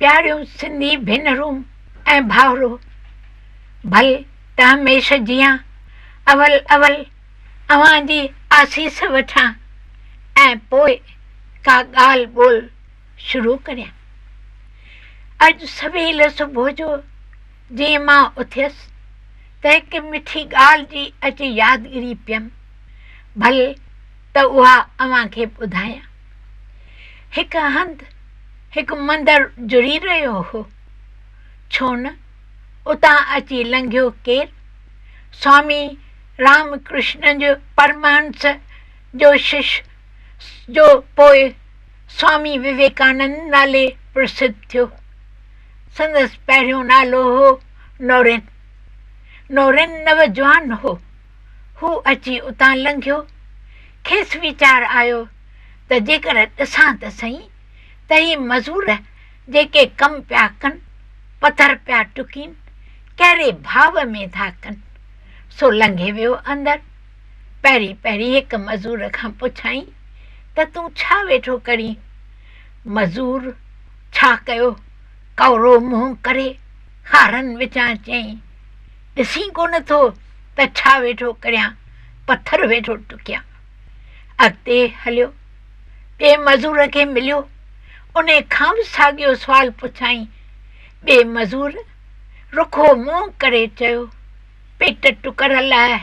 प्यारियों सिंधी भेनरूं ऐं भाउरो, भल त हमेशह जियां अवल अवल अव्हां जी आसीस वठां ऐं पोइ का ॻाल्हि ॿोल शुरू करियां। अॼु सवेल सुबुह जो जीअं मां उथियसि त हिकु मिठी ॻाल्हि जी अची यादगिरी पियमि, भल त उहा अव्हां खे ॿुधायां। हिकु हंधि हिकु मंदरु जुड़ी रहियो हो, छो न उतां अची लंघियो केरु, स्वामी रामकृष्ण जो परमहंस जो शिष्य जो पोइ स्वामी विवेकानंद नाले प्रसिद्ध थियो। संदसि पहिरियों नालो हो नोरेन। नोरेन नवजवान हो। हू अची उतां लंघियो। खेसि वीचार आयो त जेकर ॾिसां त सही त ही मज़ूर जेके कमु पिया कनि, पथर पिया टुकीनि, कहिड़े भाव में था कनि। सो लंघे वियो अंदरि। पहिरीं पहिरीं हिकु मज़ूर खां पुछाईं त तूं छा वेठो करीं? मज़ूर छा कयो, कौरो मुंहुं करे हारनि विचां चयईं, ॾिसी कोन थो त छा वेठो करियां, पथर वेठो टुकियां। अॻिते हलियो, ॿिए मज़ूर खे मिलियो, उन खां बि साॻियो सुवाल पुछाईं। ॿिए मज़ूर रुखो मुंहुं करे चयो, पेट टुकर लाइ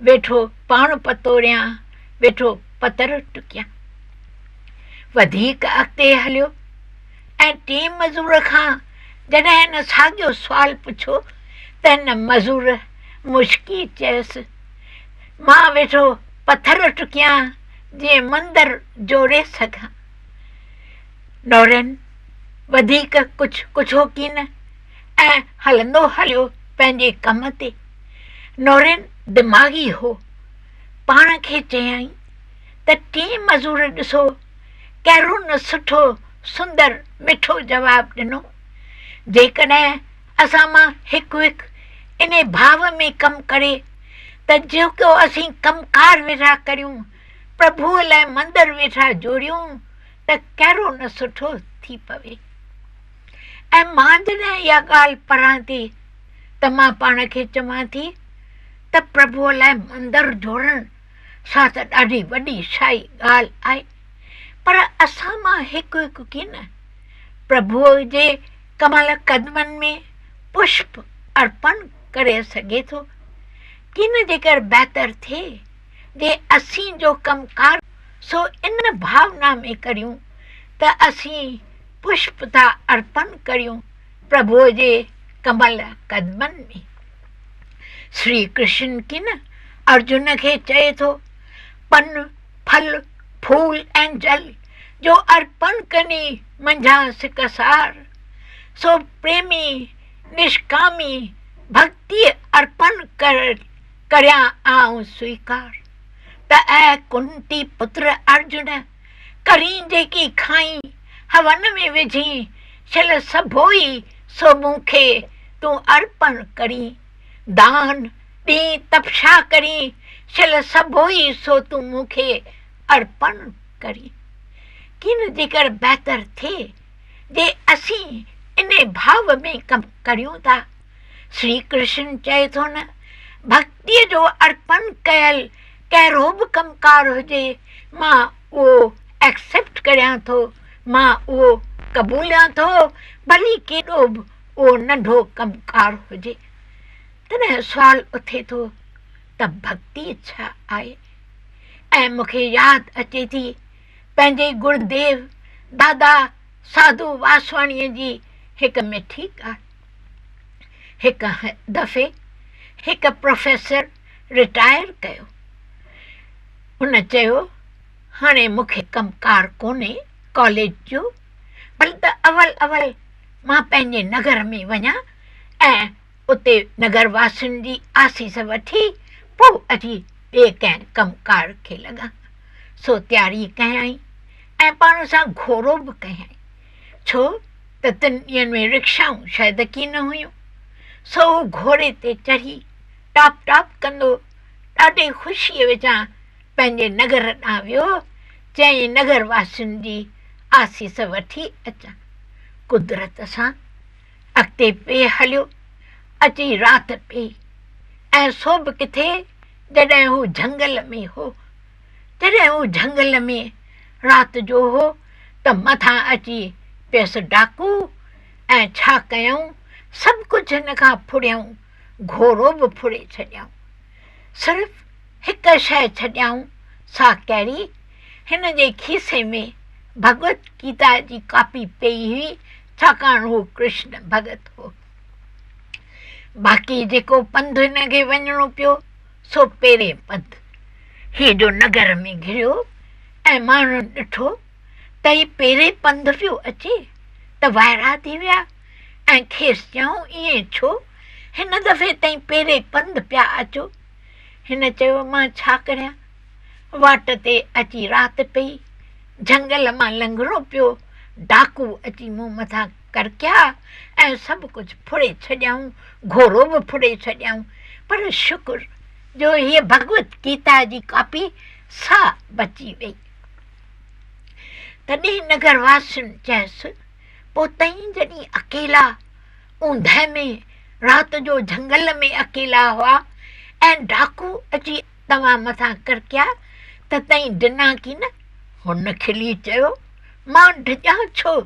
वेठो पाण पतोड़ियां, वेठो पतर टुकियां। वधीक अॻिते हलियो ऐं टे मज़ूर खां जॾहिं हिन साॻियो सुवाल पुछियो त हिन मज़ूर मुश्की चयसि, मां वेठो पथर टुकियां जीअं मंदरु जोड़े सघां। नोरेन वधीक कुझु पुछो कीन ऐं हलंदो हलियो पंहिंजे कम ते। नोरेन दिमाग़ी हो। पाण खे चयाईं त टे मज़ूर ॾिसो कहिड़ो न सुठो सुंदर मिठो जवाबु ॾिनो। जेकॾहिं असां मां हिकु हिकु इन भाव में कमु करे त जेको असीं कमकार वेठा करियूं, प्रभुअ लाइ मंदरु वेठा जोड़ियूं, त कहिड़ो न सुठो थी पवे। ऐं मां जॾहिं इहा ॻाल्हि पढ़ां थी त मां पाण खे चवां थी त प्रभुअ लाइ मंदरु जोड़णु सा त ॾाढी वॾी शाही ॻाल्हि आहे। पर असां मां हिकु हिकु कीन प्रभुअ जे कमल कदमनि में पुष्प अर्पण करे सघे थो। कीन जेकर बहितर थिए जे असीं जो कमकार सो इन भावना में करियूं त असीं पुष्प था अर्पण करियूं प्रभुअ जे कमल कदमनि में। श्री कृष्ण कीन अर्जुन खे चए थो, पन फल फूल ऐं जल जो अर्पण कनी मंझां सिकसार, सो प्रेमी निष्कामी भक्ति अर्पण करियां आऊं स्वीकार। त ऐ कुंती पुत्र अर्जुन, करी जेकी खाई हवन में विझी, छिल सभोई सो मूंखे तूं अर्पण करी। दान ॾी तपशा करी, छिल सभोई सो तूं मूंखे अर्पण करी। कीन जेकर बहितर थिए जे असीं इन भाव में कमु करियूं था। श्री कृष्ण चए थो न, भक्तीअ जो अर्पण कयल कहिड़ो बि कमकार हुजे, मां उहो एक्सेप्ट करियां थो, मां उहो क़बूलियां थो, भली केॾो बि उहो नंढो कमकार हुजे। तॾहिं सुवालु उथे थो त भक्ति छा आहे? ऐं मूंखे यादि अचे थी पंहिंजे गुरुदेव दादा साधू वासवाणीअ जी हिकु मिठी ॻाल्हि। हिकु दफ़े हिकु प्रोफेसर रिटायर कयो। हुन चयो, हाणे मूंखे कमकार कोन्हे कॉलेज जो, भले त अवल अवल मां पंहिंजे नगर में वञा ऐं उते नगर वासियुनि जी आसीस वठी पोइ अची ॿिए कंहिं कमकार खे लॻां। सो तयारी कयई ऐं पाण सां घोड़ो बि कयई, छो त 3 ॾींहंनि में रिक्शाऊं शायदि कीन हुयूं। सो हू घोड़े ते चढ़ी टॉप टॉप कंदो ॾाढे ख़ुशीअ विचां पंहिंजे नगर ॾांहुं वियो। चई नगर वासियुनि जी आसीस वठी अचां। कुदरत सां अॻिते पे हलियो, अची राति पई ऐं सो बि किथे जॾहिं हू झंगल में हो। जॾहिं हू झंगल में राति जो हो त मथां अची पियसि डाकू ऐं छा कयऊं, सभु कुझु हिन खां फुड़ियऊं, घोड़ो बि फुड़े छॾियऊं। सिर्फ़ु हिकु शइ छॾियऊं, सा कहिड़ी, हिन जे खीसे में भगवत गीता जी कापी पई हुई, छाकाणि हू कृष्ण भॻत हो। बाक़ी जेको पंधु हिन खे वञिणो पियो सो पहिरें पंधु। हेॾो नगर में घिरियो ऐं माण्हू ॾिठो त ही पहिरें पंधु पियो अचे त वाइड़ा थी विया ऐं खेसि चयऊं, ईअं छो, हिन दफ़े ताईं पहिरें पंधु पिया अचो। हिन चयो, मां छा करियां, वाट ते अची राति पई, झंगल मां लंघिणो पियो, डाकू अची मूं मथां करकिया ऐं सभु कुझु फुड़े छॾियऊं, घोड़ो बि फुड़े छॾियऊं, पर शुक्र जो हीअ भगवत गीता जी कापी सा बची वई। तॾहिं नगरवासियुनि चयसि, पोइ तई जॾहिं अकेला ऊंदहि में राति जो झंगल में अकेला हुआ ऐं डाकू अची तव्हां मथां करकिया त तई ॾिना की न? हुन खिली चयो, मां डिॼां छो,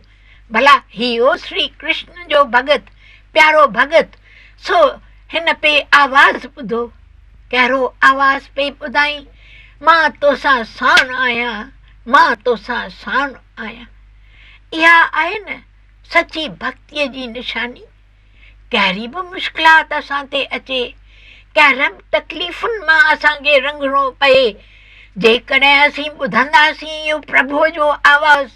भला हीउ श्री कृष्ण जो भॻत, प्यारो भॻत, सो हिन पे आवाज़ ॿुधो। कहिड़ो आवाज़ पे ॿुधाई, मां तोसां साण आहियां, मां तोसां साण आहियां। इहा आहे न सची भक्तीअ जी निशानी। कहिड़ी बि मुश्किलात असां ते अचे, कहिड़नि बि तकलीफ़ुनि मां असांखे रंगणो पए, जेकॾहिं असीं ॿुधंदासीं इहो प्रभुअ जो आवाज़,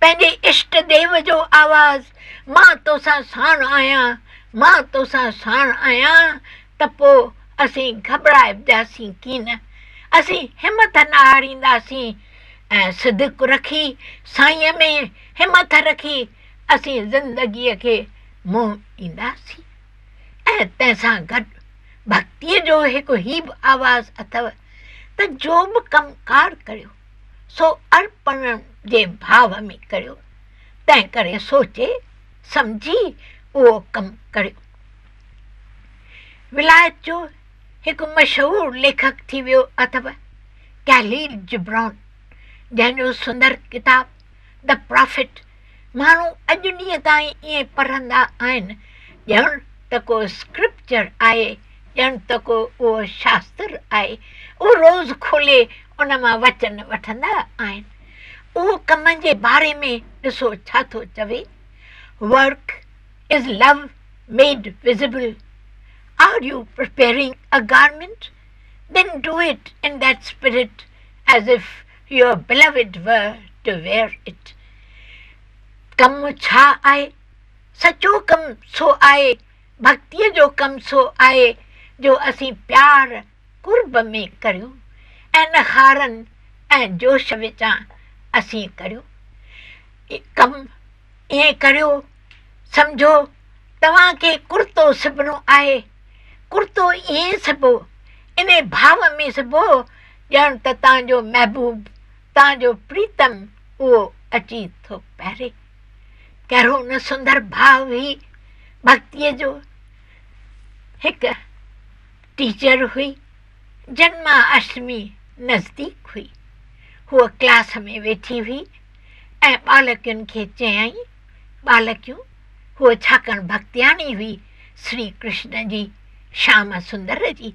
पंहिंजे इष्ट देव जो आवाज़, मां तोसां साण आहियां, मां तोसां साण आहियां, त पोइ असीं घबराइजासीं कीन, असीं हिमत न हारींदासीं ऐं सिदक रखी, साईंअ में हिमत रखी असीं ज़िंदगीअ खे मुंहुं ॾींदासीं। ऐं तंहिंसां गॾु भक्तीअ जो हिकु ही बि आवाज़ अथव त जो बि कमकार करियो सो अर्पण जे भाव में करियो, तंहिं करे सोचे सम्झी उहो कमु करियो। विलायत जो हिकु मशहूरु लेखक थी वियो अथव कैलील जिब्रान, जंहिंजो सुंदर किताब द प्रॉफिट माण्हू अॼु ॾींहं ताईं ईअं पढ़ंदा आहिनि ॼण त को स्क्रिप्चर आहे, ॼण त को उहो शास्त्र आहे। उहो रोज़ु खोले उन मां वचन वठंदा आहिनि। उहो कम जे बारे में ॾिसो छा थो चवे, work is love made visible. Are you preparing a garment? Then do it in that spirit as if your beloved were to wear it. कमु छा आहे? सचो कमु सो आहे, भक्तीअ जो कमु सो आहे जो असीं प्यार कुर्ब में करियूं ऐं नखारनि ऐं जोश विचां असीं करियूं। कमु ईअं करियो, सम्झो तव्हांखे कुर्तो सिबणो आहे, कुर्तो ईअं सिबो, इन भाव में सिबो ॼण त तव्हांजो महबूब, तव्हांजो प्रीतम उहो अची थो पहिरे। कहिड़ो न सुंदर भाव हुई भक्तीअ जो। हिकु टीचर हुई, जन्माष्टमी नज़दीक हुई, हूअ क्लास में वेठी हुई ऐं बालकियुनि खे चयईं, बालकियूं, हूअ छाकाणि भक्तियानी हुई श्री कृष्ण जी श्याम सुंदर जी,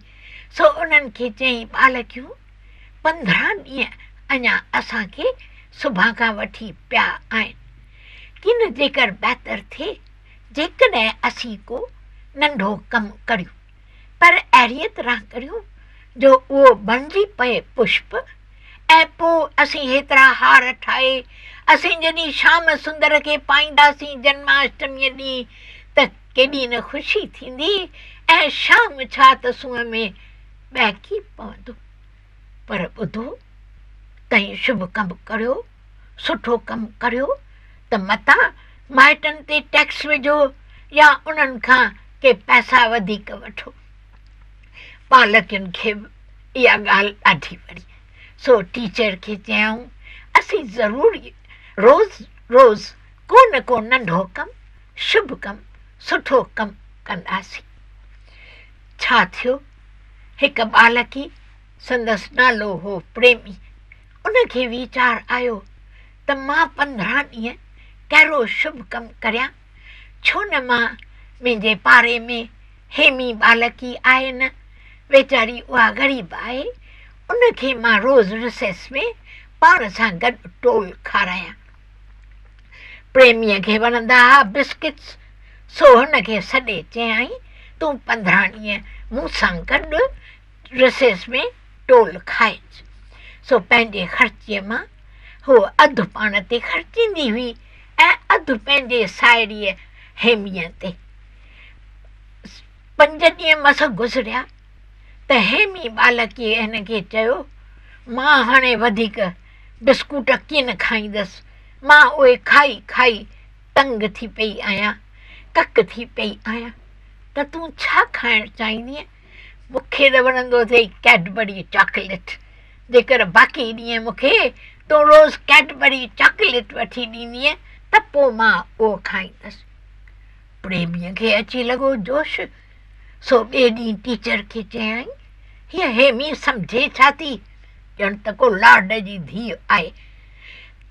सो उन्हनि खे चयईं, बालकियूं, 15 ॾींहं अञा असांखे सुभाणे खां वठी पिया आहिनि, कि न जेकर बहितर थिए जेकॾहिं असीं को नंढो कमु करियूं, पर अहिड़ीअ तरह करियूं जो उहो बणिजी पए पुष्प, ऐं पोइ असीं हेतिरा हार ठाहे असीं जॾहिं श्याम सुंदर खे पाईंदासीं जन्माष्टमीअ ॾींहुं त केॾी न ख़ुशी थींदी ऐं शाम छा त सूंहं में ॿहिकी पवंदो। पर ॿुधो, तई शुभ कमु करियो, सुठो कमु करियो त मतां माइटनि ते टैक्स विझो या उन्हनि खां के पैसा वधीक वठो। बालकियुनि खे इहा ॻाल्हि ॾाढी वणी, सो टीचर खे चयऊं, असीं ज़रूरी रोज़ रोज़ को न को नंढो कमु शुभ कमु सुठो कमु कंदासीं। छा थियो, हिकु बालकी, संदसि नालो हो प्रेमी, उनखे वीचार आयो त मां 15 ॾींहं कहिड़ो शुभ कमु करियां, छो न मां मुंहिंजे पारे में हेमी बालकी आहे न, वेचारी उहा ग़रीब आहे, उनखे मां रोज़ रिसेस में पाण सां गॾु टोल खारायां। प्रेमीअ खे वणंदा हुआ बिस्किट्स, सो हुनखे सॾे चयाईं तूं 15 ॾींहं मूं सां गॾु रिसेस में टोल खाइजि। सो पंहिंजे ख़र्चीअ मां हू अधु पाण ते ख़र्चींदी हुई ऐं अधु पंहिंजे साहेड़ीअ हेमीअ ते। 5 ॾींहं मस गुज़रिया त हेमी बालकीअ हिनखे चयो, मां हाणे वधीक बिस्कुट कीअं न खाईंदसि, मां उहे खाई खाई तंग थी पई आहियां, कक थी पई आहियां, त तूं छा खाइणु चाहींदीअं? मूंखे त वणंदो अथई कैडबरी चॉकलेट, जेकर बाक़ी ॾींहं मूंखे तूं रोज़ कैडबरी चॉकलेट वठी ॾींदीअं त पोइ मां उहो खाईंदसि। प्रेमीअ खे अची लॻो जोश, सो ॿिए ॾींहुं टीचर खे चयाईं, हीअ हेमी सम्झे छा थी, ॼण त को लाड जी धीउ आहे।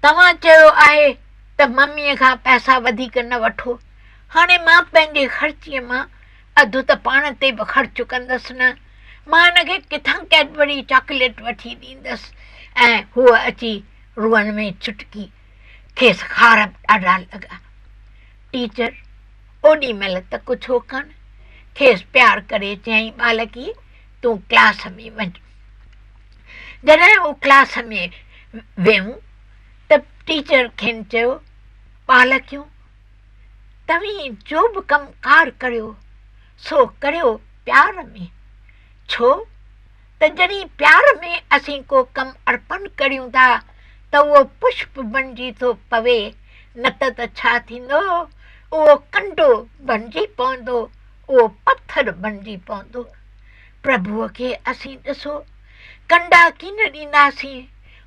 तव्हां चयो आहे त मम्मीअ खां पैसा वधीक न वठो, हाणे मां पंहिंजे ख़र्चीअ मां अधु त पाण ते बि ख़र्चु कंदसि न, मां हिनखे किथां कैडबरी चॉकलेट वठी ॾींदसि। ऐं हूअ अची रुअण में चुटकी, खेसि खार ॾाढा लॻा। टीचर ओॾी महिल त कुझु हो कान, खेसि प्यार करे चयईं, बालकी तूं क्लास में वञ। जॾहिं हू क्लास में वियूं त टीचर खेनि चयो, बालकियूं तव्हीं जो बि कमु कार करियो सो करियो प्यार में, छो त जॾहिं प्यार में असीं को कमु अर्पण करियूं था त उहो पुष्प बणिजी थो पवे, न त छा थींदो, उहो कंडो बणिजी पवंदो, उहो पथर बणिजी पवंदो। प्रभुअ खे असीं ॾिसो कंडा कीन ॾींदासीं,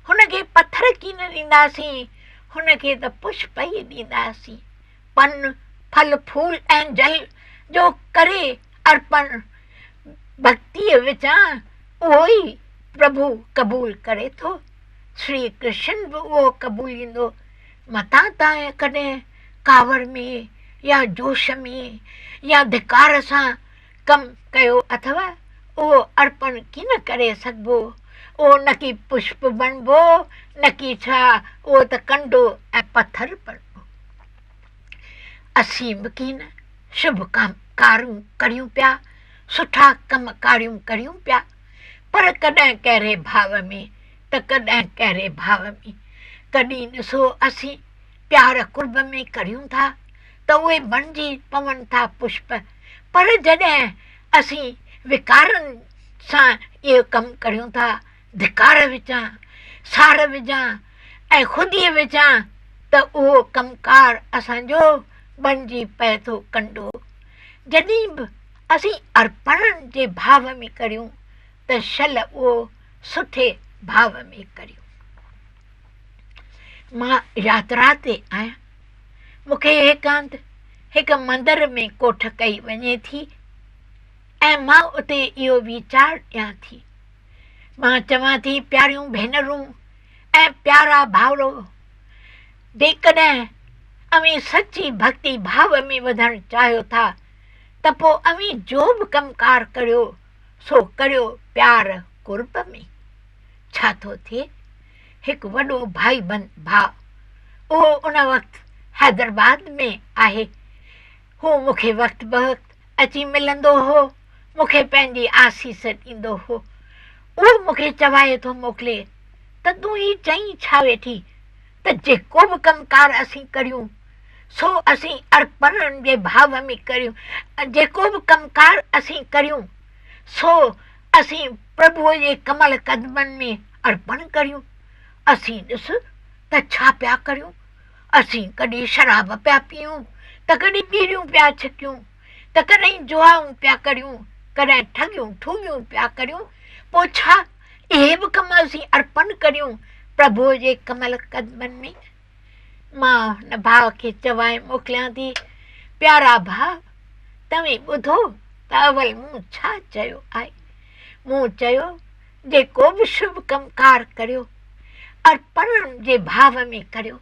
हुनखे पथर कीन ॾींदासीं, हुनखे त पुष्प ई ॾींदासीं, पन फल फूल ऐं जल जो करे अर्पण भक्तीअ विचां उहो ई प्रभु क़बूल करे थो। श्री कृष्ण बि उहो क़बूलींदो। मतां तव्हां कॾहिं कावर में या जोश में या धिकार सां कमु कयो अथव, उहो अर्पण कीन करे सघिबो, उहो न की पुष्प बणिबो, न की छा, उहो त कंडो ऐं पथर बणिबो। असीं बि कीन शुभ कारूं करियूं पिया, सुठा कम कारियूं करियूं पिया, पर कॾहिं कहिड़े भाव में त कॾहिं कहिड़े भाव में। कॾहिं ॾिसो असीं प्यार कुर्ब में करियूं था त उहे बणिजी पवनि था पुष्प, पर जॾहिं असीं विकारनि सां इहो कमु करियूं था, धिकार विझां, सार विझां ऐं ख़ुदीअ विझां, त उहो कमकार असांजो बणिजी पए थो कंडो। जॾहिं बि असीं अर्पण जे भाव में करियूं त शल उहो सुठे भाव में करियूं। मां यात्रा ते आहियां, मूंखे एकांत हिकु मंदर में कोठ कई वञे थी ऐं मां उते इहो वीचार ॾियां थी। मां चवां थी, प्यारियूं भेनरूं ऐं प्यारा भाउरो, जेकॾहिं अव्हीं सची भक्ति भाव में वधणु चाहियो था त पोइ अव्हीं जो बि कमकार करियो सो करियो प्यार कुर्ब में। छा थो थिए, हिकु वॾो भाई भाउ, उहो उन वक़्तु हैदराबाद में आहे, हू मूंखे वक़्तु बवक़्तु अची मिलंदो हो, मूंखे पंहिंजी आसीस ॾींदो हो। उहो मूंखे चवाए थो मोकिले त तूं ही चई छा वेठी त जेको बि कमकार असीं करियूं सो असीं अर्पण जे भाव में करियूं, जेको बि कमकार असीं करियूं सो असीं प्रभुअ जे कमल कदमनि में अर्पण करियूं। असीं ॾिस त छा पिया करियूं, असीं कॾहिं शराब पिया पीयूं त कॾहिं ॿीड़ियूं पिया छिकियूं त कॾहिं जुआऊं पिया करियूं, कॾहिं ठगियूं ठूगियूं पिया करियूं। पोइ छा इहे बि कम असीं अर्पण करियूं प्रभुअ जे कमल कदमनि में। मां हुन भाउ खे चवाए मोकिलियां थी, प्यारा भाउ, तव्हीं ॿुधो त अवल मूं छा चयो आहे। मूं चयो जेको बि शुभ कमकार करियो अर्पण जे भाव में करियो।